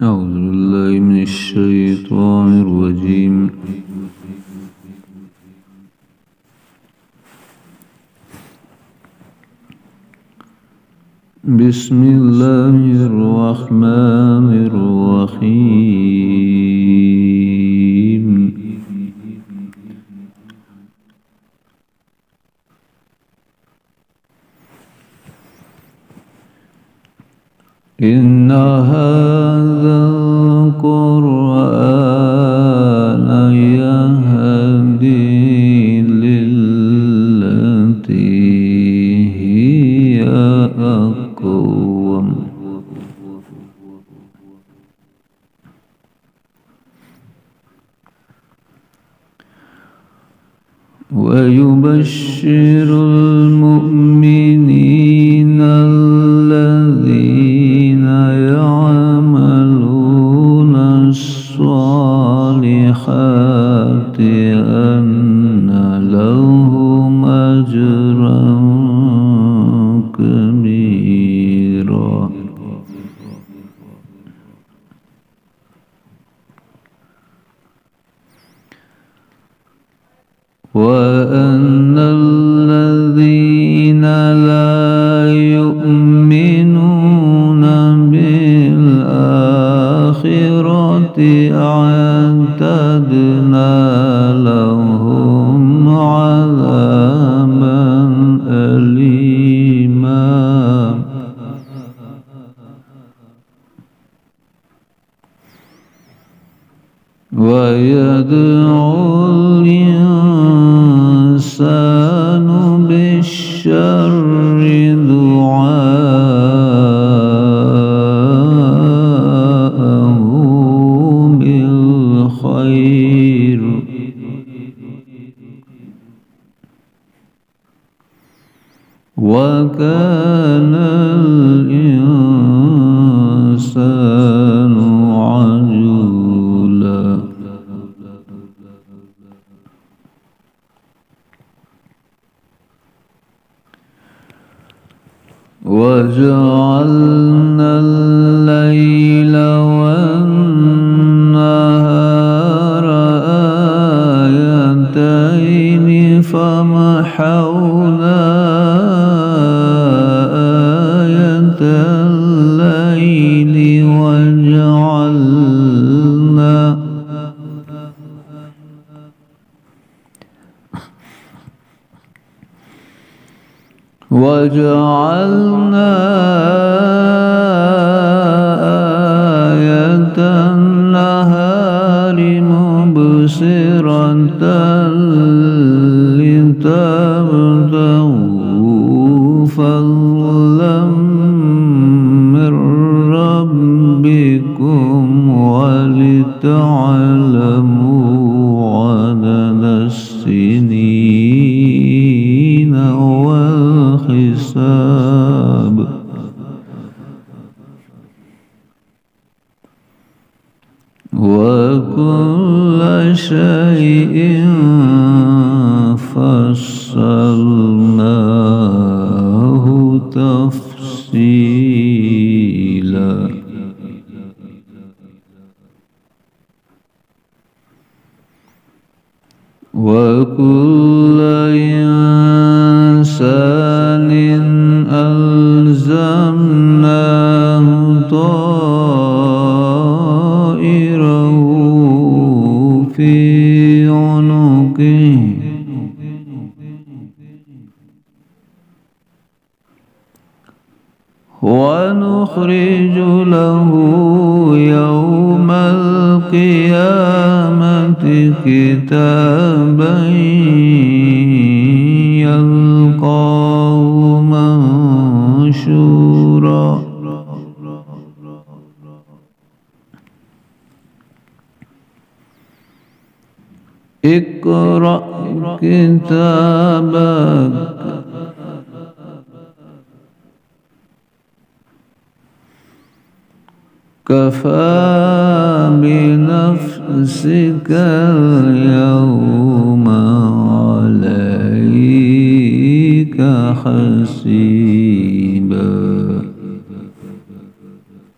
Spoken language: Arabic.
أعوذ بالله من الشيطان الرجيم. بسم الله الرحمن الرحيم. إن هذا القرآن يهدي للتي هي أقوم ويبشر المؤمنين الذين يعملون الصالحات أن لهم أجرا كبيرا وأن الذين لا يؤمنون بالآخرة أعتدنا لهم عذابا أليما ويدعو الإنسان بالشر دعاءه بالخير وكان الإنسان عجولا وجعلنا الليل والنهار آيتين فمحونا آية الليل وجعلنا آية النهار مبصرة لتبتغوا فضلا من ربكم ولتعلموا عدد السنين والحساب وكل شيء فصلناه تفصيلا وكل إنسان ألزمناه طائره في عنقه ونخرج له يوم القيامة كتابا يلقاه منشورا اقرأ كتابك كفى بنفسك اليوم عليك حسيبا